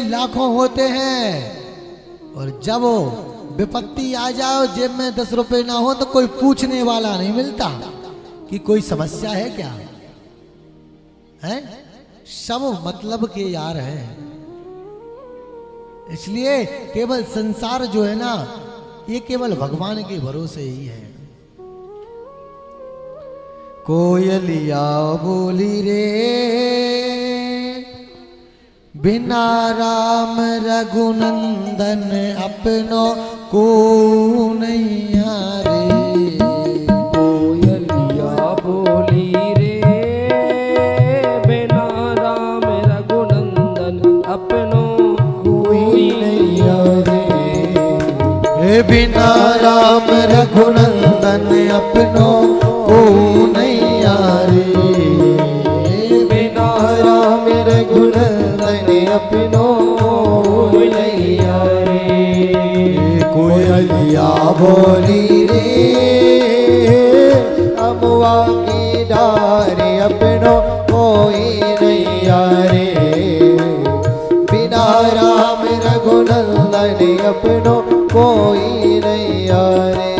लाखों होते हैं और जब वो विपत्ति आ जाओ, जेब में 10 रुपए ना हो तो कोई पूछने वाला नहीं मिलता कि कोई समस्या है क्या है। सब मतलब के यार हैं। इसलिए केवल संसार जो है ना, ये केवल भगवान के भरोसे ही है। कोयलिया बोली रे बिना राम रघुनंदन अपनो को नैया रे। कोयलिया बोली रे बिना राम रघुनंदन अपनो कोई नैया रे। बिना राम रघुनंदन अपनो को नैया रे। बिना राम रघुनंदन अपनो कोई नैया रे। कोयलिया बोली रे अमुआ की डार अपनो कोई नैया रे। बिना राम रघुनंदन अपनो कोई नैया रे।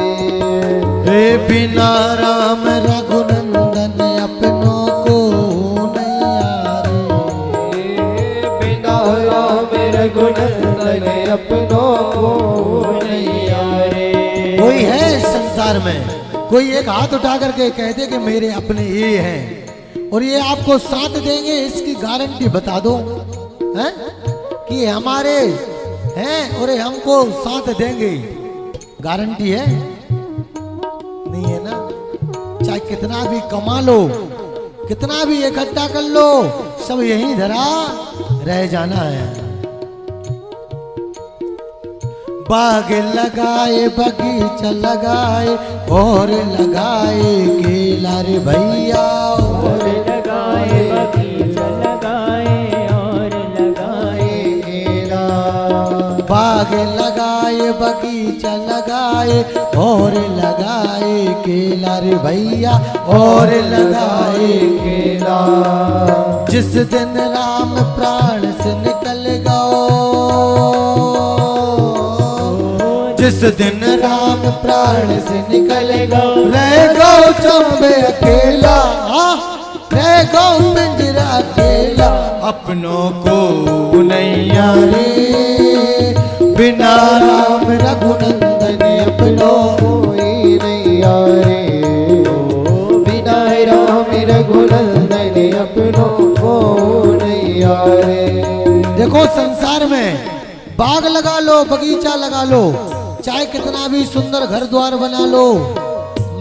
बिना राम रघुनंदन अपनो को नैया रे। बिना राम रघुनंदन अपनो को नैया रे। कोई है संसार में, कोई एक हाथ उठा करके कह दे कि मेरे अपने ये हैं और ये आपको साथ देंगे, इसकी गारंटी बता दो हैं कि हमारे हैं और ये हमको साथ देंगे, गारंटी है? नहीं है ना। चाहे कितना भी कमा लो, कितना भी इकट्ठा कर लो, सब यहीं धरा रह जाना है। बाग लगाए बगीचा लगाए और लगाए केला रे भैया। और लगाए बगीचा लगाए और लगाए केला। बाग लगाए बगीचा लगाए और लगाए केला रे भैया और लगाए केला। जिस दिन राम प्राण से निकल गओ, जिस दिन राम प्राण से निकल गओ, रह गओ चंबे अकेला, रह गओ पिंजरा अकेला, अपनों को नैया रे। बिना राम रघुनंदन अपनो कोई नैया रे। बिना राम रघुनंदन अपनो को नैया रे। देखो संसार में बाग लगा लो, बगीचा लगा लो, चाहे कितना भी सुंदर घर द्वार बना लो,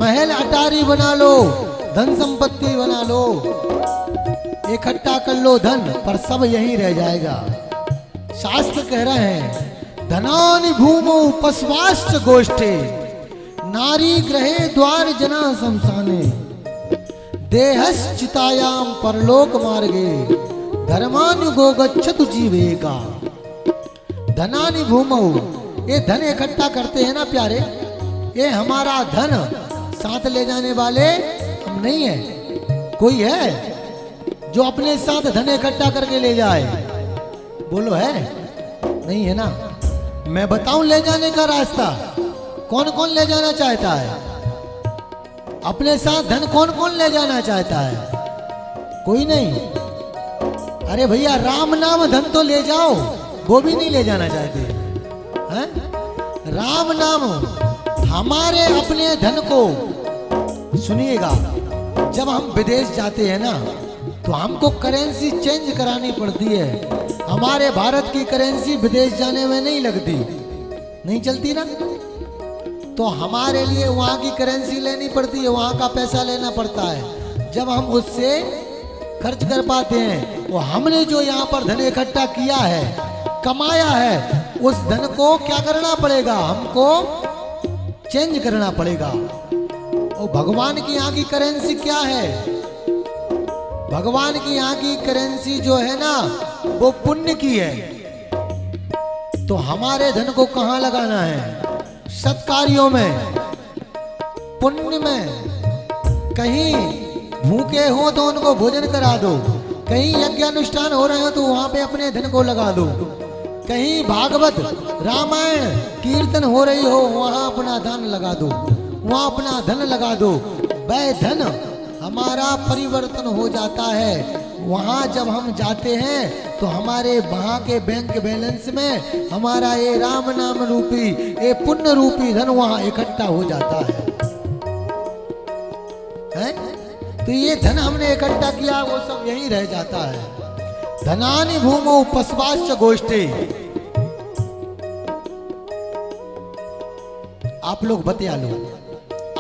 महल अटारी बना लो, धन संपत्ति बना लो, इकट्ठा कर लो धन, पर सब यहीं रह जाएगा। शास्त्र कह रहे हैं धनानि भूमौ पशवाश्च गोष्ठे नारी ग्रहे द्वार जना शमशाने देहश्चितायाम परलोक मार्गे धर्मानुगो गच्छतु जीवेका। धनानि भूमौ, ये धन इकट्ठा करते हैं ना प्यारे, ये हमारा धन साथ ले जाने वाले हम नहीं है। कोई है जो अपने साथ धन इकट्ठा करके ले जाए? बोलो है? नहीं है ना। मैं बताऊं ले जाने का रास्ता, कौन कौन ले जाना चाहता है अपने साथ धन? कौन कौन ले जाना चाहता है? कोई नहीं। अरे भैया राम नाम धन तो ले जाओ, वो भी नहीं ले जाना चाहते हैं। राम नाम हमारे अपने धन को, सुनिएगा, जब हम विदेश जाते हैं ना तो हमको करेंसी चेंज करानी पड़ती है। हमारे भारत की करेंसी विदेश जाने में नहीं लगती, नहीं चलती ना, तो हमारे लिए वहाँ की करेंसी लेनी पड़ती है, वहाँ का पैसा लेना पड़ता है। जब हम उससे खर्च कर पाते हैं, वो हमने जो यहाँ पर धन इकट्ठा किया है, कमाया है, उस धन को क्या करना पड़ेगा? हमको चेंज करना पड़ेगा। और भगवान की यहाँ की करेंसी क्या है? भगवान की यहाँ की करेंसी जो है ना वो पुण्य की है। तो हमारे धन को कहाँ लगाना है? सत्कार्यों में, पुण्य में। कहीं भूखे हो तो उनको भोजन करा दो, कहीं यज्ञ अनुष्ठान हो रहे हो तो वहां पे अपने धन को लगा दो, कहीं भागवत रामायण कीर्तन हो रही हो, वहां अपना धन लगा दो, वहां अपना धन लगा दो। वह धन हमारा परिवर्तन हो जाता है। वहां जब हम जाते हैं तो हमारे वहां के बैंक बैलेंस में हमारा ये राम नाम रूपी, ये पुण्य रूपी धन वहां इकट्ठा हो जाता है? तो ये धन हमने इकट्ठा किया, वो सब यहीं रह जाता है। धनानि भूमौ पशवाश्च गोष्ठे। आप लोग बतिया लो,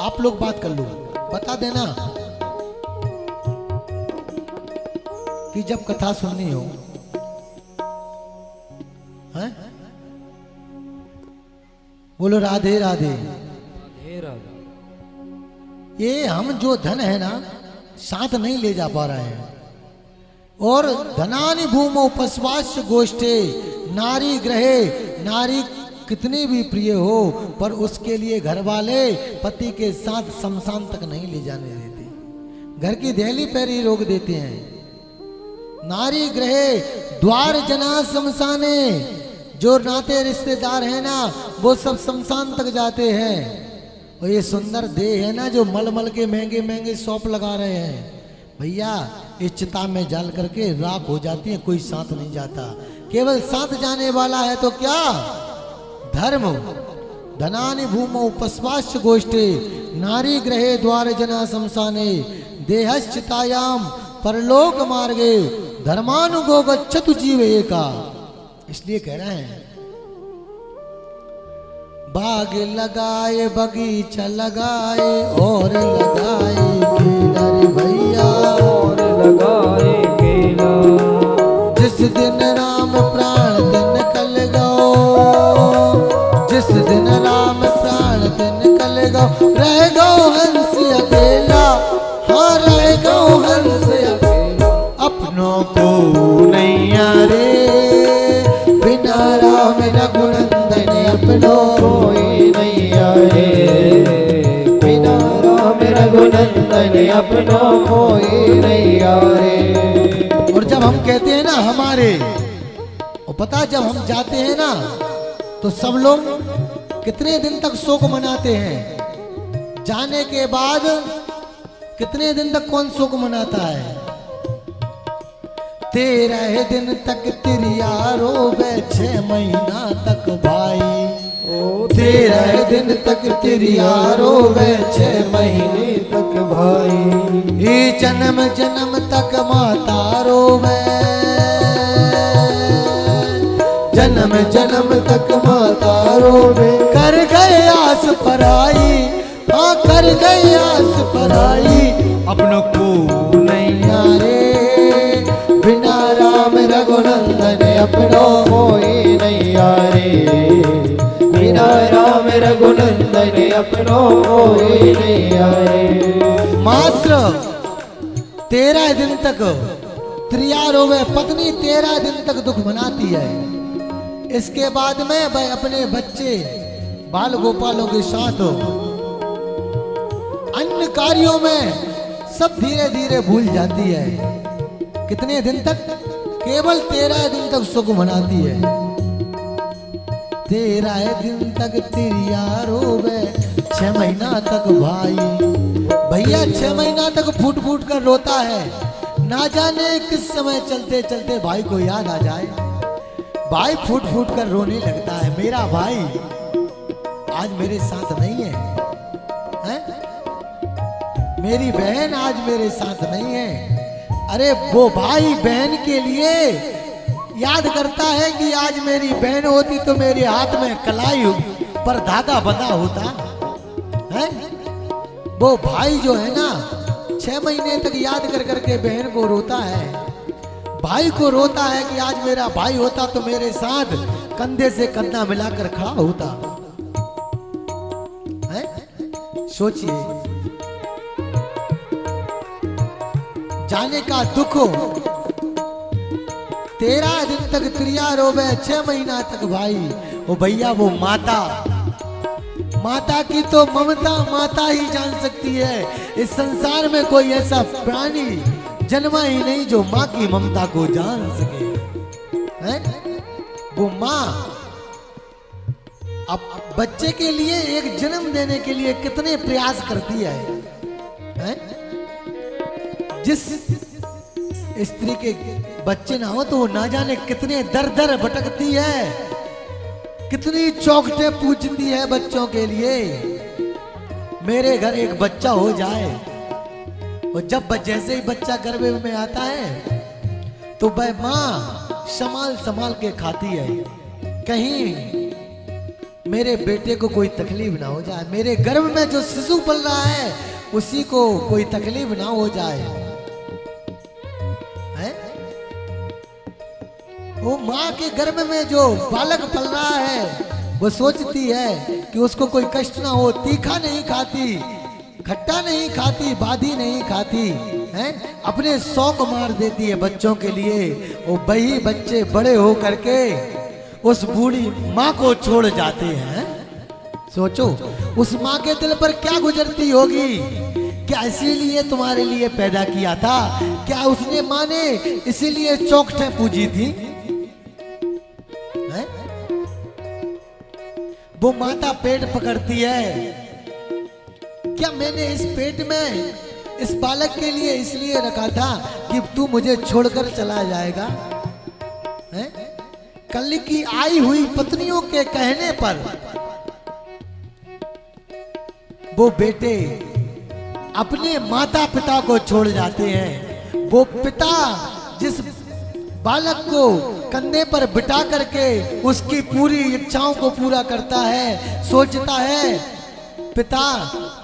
आप लोग बात कर लो, बता देना कि जब कथा सुननी हो, हैं? बोलो राधे राधे। ये हम जो धन है ना, साथ नहीं ले जा पा रहे हैं। और धनानि भूमौ पशवाश्च गोष्ठे। नारी ग्रहे, नारी कितनी भी प्रिय हो, पर उसके लिए घर वाले पति के साथ शमशान तक नहीं ले जाने देते, घर की दहली पर ही रोक देते हैं। नारी ग्रहे द्वार जना शमशाने। जो नाते रिश्तेदार है ना, वो सब शमशान तक जाते हैं। और ये सुंदर देह है ना, जो मलमल के महंगे महंगे सौंप लगा रहे हैं, भैया इस चिता में जल करके राख हो जाती है, कोई साथ नहीं जाता। केवल साथ जाने वाला है तो क्या धर्म। धनानि भूमौ पशवाश्च गोष्ठे। नारी ग्रहे द्वार जना शमशाने। देहश्चितायाम परलोक मार्गे धर्मानुगो गच्छतु जीवेका। इसलिए कह रहे हैं, बाग लगाए बगीचा लगाए और लगाए केला रे भैया, और लगाए केला। जिस दिन राम प्राण दिन निकल गो, जिस दिन राम प्राण दिन निकल गो, रह गो हंस अकेला। हाँ रह गो हंस अकेला, अपनों को नैया रे, बिना राम रघुनंदन अपनों कोई नैया रे, बिना राम रघुनंदन अपनों कोई नैया रे। और जब हम कहते हैं ना हमारे, और पता जब हम जाते हैं ना, तो सब लोग कितने दिन तक शोक मनाते हैं। जाने के बाद कितने दिन तक कौन शोक मनाता है? 13 दिन तक तिरिया रोवे, 6 महीना तक भाई। 13 दिन तक तिरिया रोवे, 6 महीने तक भाई। ये जन्म जन्म तक माता रोवे, जन्म जन्म तक माता रोवे। कर गए आस पराई, हाँ कर गए आस पराई, अपनों को नैया रे, बिना राम रघुनंदन अपनों कोई नैया रे, बिना राम रघुनंदन अपनों कोई नैया रे। मात्र 13 दिन तक त्रिया रोवे, पत्नी 13 दिन तक दुख मनाती है। इसके बाद में वह अपने बच्चे बाल गोपालों के साथ अन्य कार्यों में सब धीरे धीरे भूल जाती है। कितने दिन तक? केवल 13 दिन तक सुख मनाती है। 13 दिन तक तिरिया रोवे, 6 महीना तक भाई। भैया 6 महीना तक फूट फूट कर रोता है। ना जाने किस समय चलते चलते भाई को याद आ जाए, भाई फूट फूट कर रोने लगता है, मेरा भाई आज मेरे साथ नहीं है, हैं? मेरी बहन आज मेरे साथ नहीं है। अरे वो भाई बहन के लिए याद करता है कि आज मेरी बहन होती तो मेरे हाथ में कलाई पर धागा बंधा होता है। वो भाई जो है ना 6 महीने तक याद कर करके बहन को रोता है, भाई को रोता है कि आज मेरा भाई होता तो मेरे साथ कंधे से कंधा मिलाकर खड़ा होता है। सोचिए, जाने का दुख हो। 13 दिन तक त्रिया रोवे, 6 महीना तक भाई। ओ भैया वो माता, माता की तो ममता माता ही जान सकती है। इस संसार में कोई ऐसा प्राणी जन्मा ही नहीं जो माँ की ममता को जान सके, हैं? वो माँ अब बच्चे के लिए एक जन्म देने के लिए कितने प्रयास करती है? जिस स्त्री के बच्चे ना हो तो वो ना जाने कितने दर दर भटकती है, कितनी चौखटे पूछती है बच्चों के लिए। मेरे घर एक बच्चा हो जाए, और जब जैसे ही बच्चा गर्भ में आता है तो वह माँ संभाल संभाल के खाती है, कहीं मेरे बेटे को कोई तकलीफ ना हो जाए, मेरे गर्भ में जो शिशु पल रहा है उसी को कोई तकलीफ ना हो जाए। है? वो माँ के गर्भ में जो बालक पल रहा है वो सोचती है कि उसको कोई कष्ट ना हो, तीखा नहीं खाती, खट्टा नहीं खाती, बादी नहीं खाती, हैं? अपने शौक मार देती है बच्चों के लिए। वो वही बच्चे बड़े हो करके उस बूढ़ी माँ को छोड़ जाते हैं। सोचो उस माँ के दिल पर क्या गुजरती होगी। क्या इसीलिए तुम्हारे लिए पैदा किया था? क्या उसने माँ ने इसीलिए चौखटें पूजी थी? है? वो माता पेट पकड़ती है, क्या मैंने इस पेट में इस बालक के लिए इसलिए रखा था कि तू मुझे छोड़कर चला जाएगा? है? कल की आई हुई पत्नियों के कहने पर वो बेटे अपने माता पिता को छोड़ जाते हैं। वो पिता जिस बालक को कंधे पर बिठा करके उसकी पूरी इच्छाओं को पूरा करता है, सोचता है पिता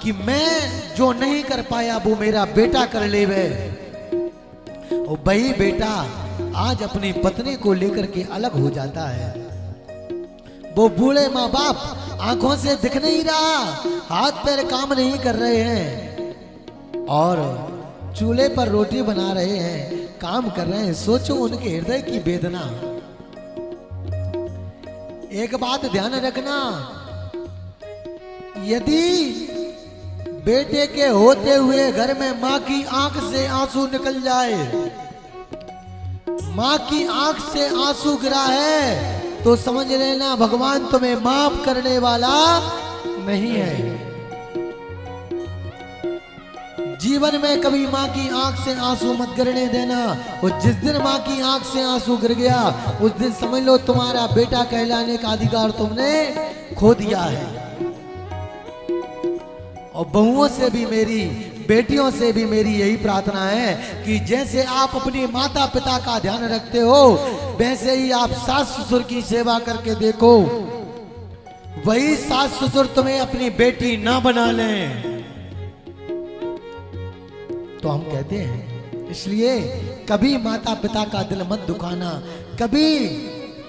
कि मैं जो नहीं कर पाया वो मेरा बेटा कर लेवे। और वही बेटा आज अपनी पत्नी को लेकर के अलग हो जाता है। वो बूढ़े माँ बाप आंखों से दिख नहीं रहा, हाथ पैर काम नहीं कर रहे हैं और चूल्हे पर रोटी बना रहे हैं, काम कर रहे हैं। सोचो उनके हृदय की वेदना। एक बात ध्यान रखना, यदि बेटे के होते हुए घर में माँ की आंख से आंसू निकल जाए, माँ की आंख से आंसू गिरा है तो समझ लेना भगवान तुम्हें माफ करने वाला नहीं है। जीवन में कभी माँ की आंख से आंसू मत गिरने देना। और जिस दिन माँ की आंख से आंसू गिर गया उस दिन समझ लो तुम्हारा बेटा कहलाने का अधिकार तुमने खो दिया है। और बहुओं से भी मेरी, बेटियों से भी मेरी यही प्रार्थना है कि जैसे आप अपनी माता पिता का ध्यान रखते हो वैसे ही आप सास ससुर की सेवा करके देखो। वही सास ससुर तुम्हें अपनी बेटी ना बना लें तो हम कहते हैं, इसलिए कभी माता पिता का दिल मत दुखाना, कभी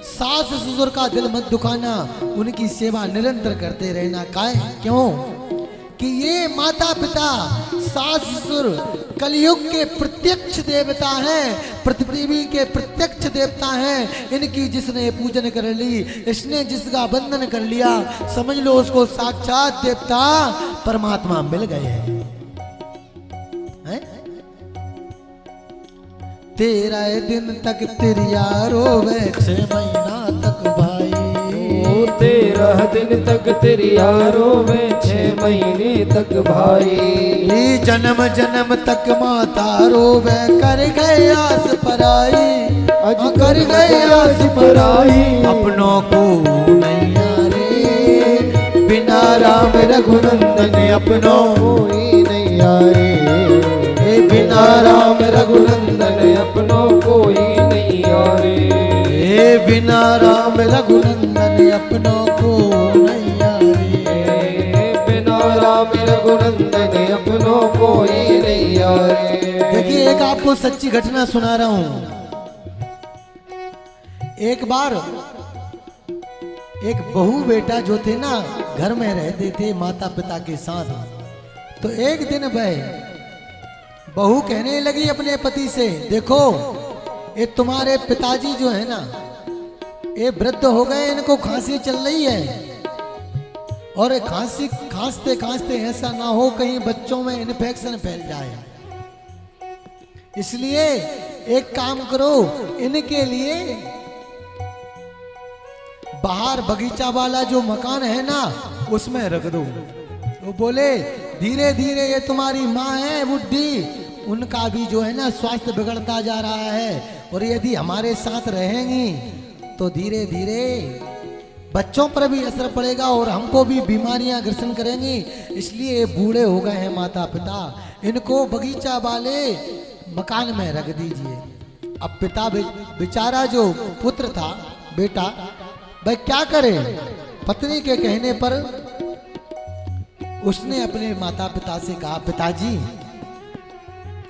सास ससुर का दिल मत दुखाना, उनकी सेवा निरंतर करते रहना। क्यों कि ये माता पिता सास ससुर कलयुग के प्रत्यक्ष देवता हैं, पृथ्वी के प्रत्यक्ष देवता हैं। इनकी जिसने पूजन कर ली, इसने जिसका बंधन कर लिया, समझ लो उसको साक्षात देवता परमात्मा मिल गए हैं। तेरा दिन तक तिरिया रोवे 6 महीना तक भाई, 13 दिन तक तिरिया रोवे 6 महीने तक भाई। जन्म जन्म तक माता रोवे कर गए आस पराई, अज कर गए आस पराई। अपनों को नैया रे बिना राम रघुनंदन अपनों कोई नैया रे, बिना राम रघुनंदन अपनों कोई नैया रे, बिना राम रघुनंदन अपनों को नैया रे, बिना राम रघुनंदन अपनों कोई नैया रे। देखिए एक आपको सच्ची घटना सुना रहा हूं। एक बार एक बहू बेटा जो थे ना घर में रहते थे माता पिता के साथ, तो एक दिन बहू कहने लगी अपने पति से, देखो ये तुम्हारे पिताजी जो है ना ये वृद्ध हो गए, इनको खांसी चल रही है और खांसी खांसते खांसते ऐसा ना हो कहीं बच्चों में इन्फेक्शन फैल जाए, इसलिए एक काम करो, इनके लिए बाहर बगीचा वाला जो मकान है ना उसमें रख दो। वो बोले धीरे धीरे ये तुम्हारी माँ है बुढ़ी, उनका भी जो है ना स्वास्थ्य बिगड़ता जा रहा है, और यदि हमारे साथ रहेंगी तो धीरे धीरे बच्चों पर भी असर पड़ेगा और हमको भी बीमारियां ग्रसन करेंगी। इसलिए ये बूढ़े हो गए हैं माता पिता, इनको बगीचा वाले मकान में रख दीजिए। अब पिता बेचारा जो पुत्र था बेटा, वह क्या करे, पत्नी के कहने पर उसने अपने माता पिता से कहा, पिताजी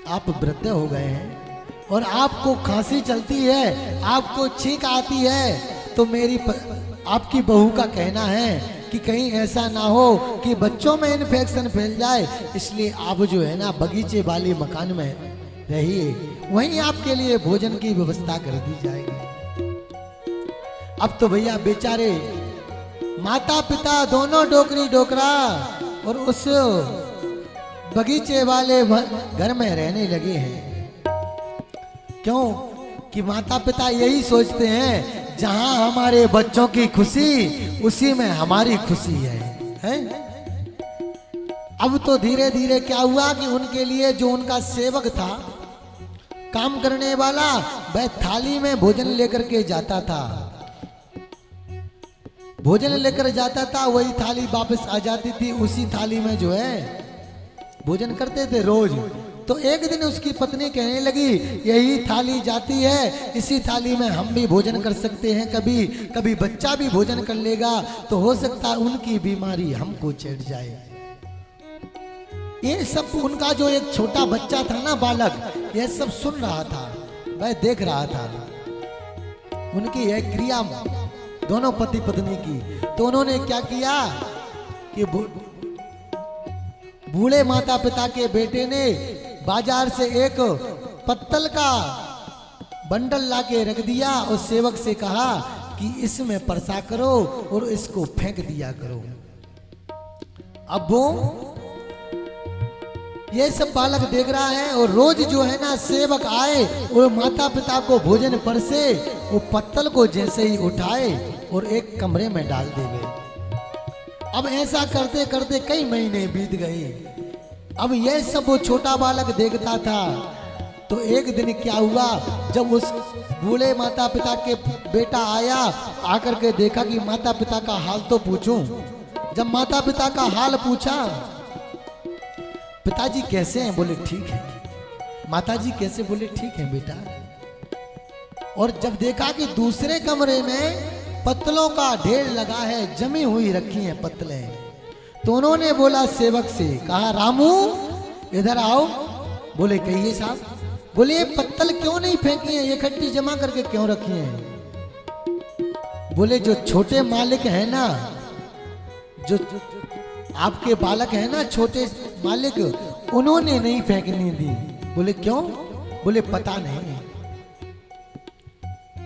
आप वृद्ध हो गए हैं और आपको खांसी चलती है, आपको छींक आती है, तो आपकी बहू का कहना है कि कहीं ऐसा ना हो कि बच्चों में इन्फेक्शन फैल जाए, इसलिए आप जो है ना बगीचे वाले मकान में रहिए, वहीं आपके लिए भोजन की व्यवस्था कर दी जाएगी। अब तो भैया बेचारे माता पिता दोनों डोकरी डोकरा और उस बगीचे वाले घर में रहने लगे हैं। क्यों कि माता पिता यही सोचते हैं जहां हमारे बच्चों की खुशी उसी में हमारी खुशी है? अब तो धीरे धीरे क्या हुआ कि उनके लिए जो उनका सेवक था काम करने वाला, वह थाली में भोजन लेकर के जाता था, भोजन लेकर जाता था, वही थाली वापस आ जाती थी, उसी थाली में जो है भोजन करते थे रोज। तो एक दिन उसकी पत्नी कहने लगी यही थाली जाती है, इसी थाली में हम भी भोजन कर सकते हैं, कभी कभी बच्चा भी भोजन कर लेगा तो हो सकता है उनकी बीमारी हमको छेड़ जाए। ये सब उनका जो एक छोटा बच्चा था ना बालक, यह सब सुन रहा था, वह देख रहा था उनकी यह क्रिया दोनों पति पत्नी की। तो उन्होंने क्या किया कि बूढ़े माता पिता के बेटे ने बाजार से एक पत्तल का बंडल लाके रख दिया और सेवक से कहा कि इसमें परसा करो और इसको फेंक दिया करो। अब वो ये सब बालक देख रहा है और रोज जो है ना सेवक आए और माता पिता को भोजन परसे, वो पत्तल को जैसे ही उठाए और एक कमरे में डाल देवे। अब ऐसा करते करते कई महीने बीत गए। अब यह सब वो छोटा बालक देखता था। तो एक दिन क्या हुआ, जब उस बूढ़े माता पिता के बेटा आया, आकर के देखा कि माता पिता का हाल तो पूछूं। जब माता पिता का हाल पूछा, पिताजी कैसे हैं? बोले ठीक है। माताजी कैसे? बोले ठीक है बेटा। और जब देखा कि दूसरे कमरे में पत्तलों का ढेर लगा है, जमी हुई रखी हैं पत्तलें, तो उन्होंने बोला सेवक से, कहा रामू इधर आओ। बोले कहिए साहब। बोले ये पत्तल क्यों नहीं फेंकी है, इकट्ठी जमा करके क्यों रखी हैं? बोले जो छोटे मालिक है ना, जो आपके बालक है ना छोटे मालिक, उन्होंने नहीं फेंकने दी। बोले क्यों? बोले पता नहीं।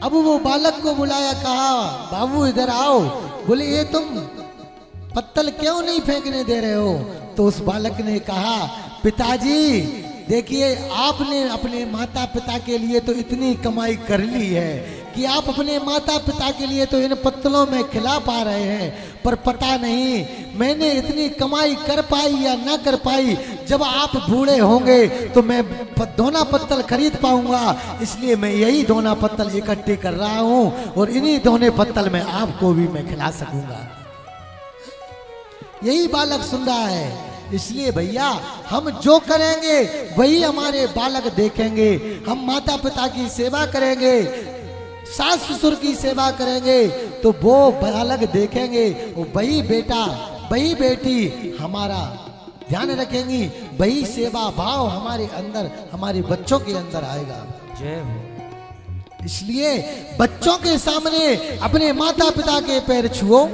अब वो बालक को बुलाया, कहा बाबू इधर आओ। बोले ये तुम पत्तल क्यों नहीं फेंकने दे रहे हो? तो उस बालक ने कहा पिताजी देखिए, आपने अपने माता पिता के लिए तो इतनी कमाई कर ली है कि आप अपने माता पिता के लिए तो इन पत्तलों में खिला पा रहे हैं, पर पता नहीं मैंने इतनी कमाई कर पाई या ना कर पाई। जब आप बूढ़े होंगे तो मैं दोना पत्तल खरीद पाऊंगा, इसलिए मैं यही दोना पत्तल इकट्ठे कर रहा हूं और इन्हीं दोने पत्तल में आपको भी मैं खिला सकूंगा। यही बालक सुन रहा है। इसलिए भैया हम जो करेंगे वही हमारे बालक देखेंगे। हम माता पिता की सेवा करेंगे, सास ससुर की सेवा करेंगे, तो वो बालक देखेंगे, वही बेटा वही बेटी हमारा ध्यान रखेंगी, वही सेवा भाव हमारे अंदर, हमारे बच्चों के अंदर आएगा। जय हो। इसलिए बच्चों के सामने अपने माता पिता के पैर छुओ,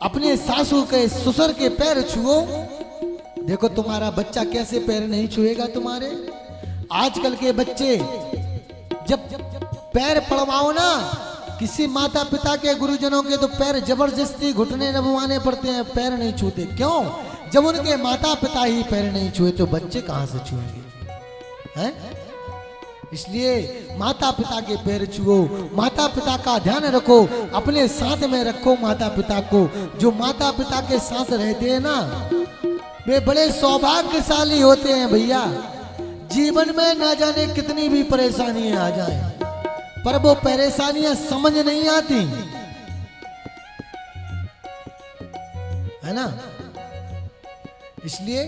अपने सासू के ससुर के पैर छुओ। देखो तुम्हारा बच्चा कैसे पैर नहीं छुएगा तुम्हारे। आजकल के बच्चे जब पैर पड़वाओ ना किसी माता पिता के गुरुजनों के, तो पैर जबरदस्ती घुटने नबवाने पड़ते हैं, पैर नहीं छूते। क्यों? जब उनके माता पिता ही पैर नहीं छुए तो बच्चे कहां से छुएंगे? हैं? इसलिए माता पिता के पैर छुओ, माता पिता का ध्यान रखो, अपने साथ में रखो माता पिता को। जो माता पिता के साथ रहते हैं ना, वे बड़े सौभाग्यशाली होते हैं भैया। जीवन में ना जाने कितनी भी परेशानियां आ जाएं, पर वो परेशानियां समझ नहीं आती, है ना। इसलिए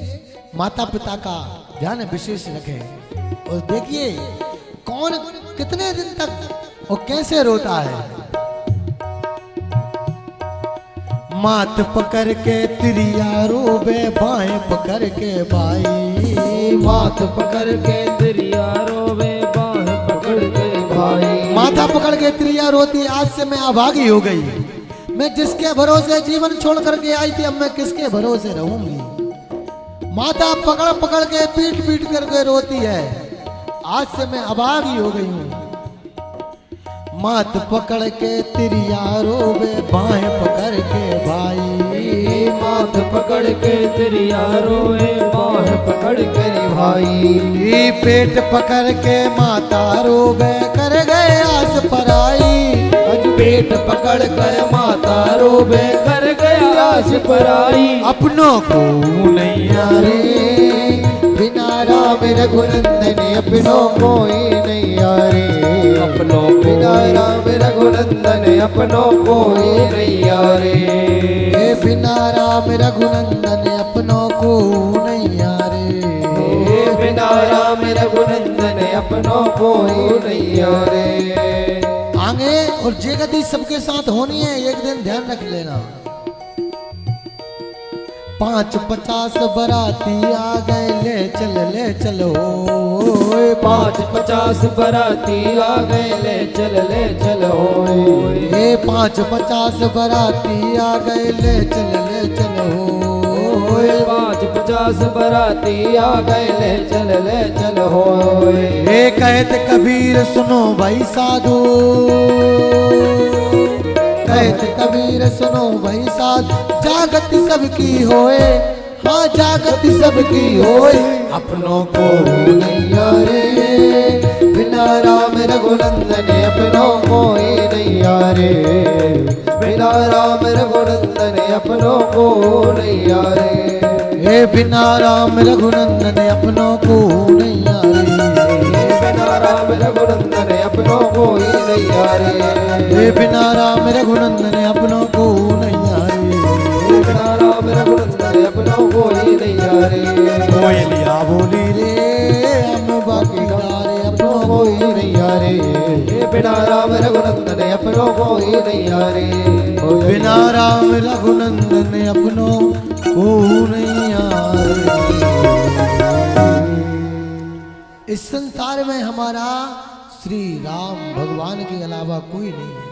माता पिता का ध्यान विशेष रखें। और देखिए कौन कितने दिन तक और कैसे रोता है। माथ पकड़ के तिरिया रोबे, बाएं पकड़ के भाई। माथ पकड़ के तिरिया रोवे, बाहें पकड़ के भाई। माथा पकड़ के तिरिया रोती, आज से मैं अभागी हो गई। मैं जिसके भरोसे जीवन छोड़ करके आई थी, अब मैं किसके भरोसे रहूंगी। माता पकड़ पकड़ के पीट पीट करके रोती है, आज से मैं अभागी हो गई हूँ। माथ पकड़ के तिरिया रोवे, बाहें पकड़ के भाई। माथ पकड़ के तिरिया रोवे, बाहें पकड़ के भाई। पेट पकड़ के माता रोवे, कर गए आस पराई। पेट पकड़ कर माता रोवे, कर गया आस पराई। अपनों को नैया रे, बिना राम रघुनंदन अपनों कोई नैया रे। अपनों बिना राम रघुनंदन अपनों कोई नैया रे। बिना राम रघुनंदन अपनों को नैया रे। बिना राम रघुनंदन अपनों कोई नैया रे। आगे और जे गति सबके साथ होनी है, एक दिन ध्यान रख लेना। 5-50 बराती आ गए, ले चलो। 5-50 बराती आ गए, ले चलो। 5-50 बराती आ गए, ले चलो। 5-50 बराती आ गए, ले चलो। कहत कबीर सुनो भाई साधु, कहत कबीर सुनो भाई साधु। जागत सबकी होए, हाँ जागत सबकी होए। अपनों को नैया रे, बिना राम रघुनंदन अपनों कोई नैया रे। बिना राम रघुनंदन अपनों को नैया रे। बिना राम रघुनंदन अपनों को नैया रे। बिना राम रघुनंदन अपनों कोई नैया रे। बिना राम रघुनंदन अपनों को नैया रे। बिना राम रघुनंदन अपनों कोई नैया रे। कोयलिया बोली रे, हम बाकीदारे अपनों कोई नैया रे। बिना राम रघुनंदन अपनों कोई नैया रे। बिना राम रघुनंदन अपनों को नैया रे। इस संसार में हमारा श्री राम भगवान के अलावा कोई नहीं है।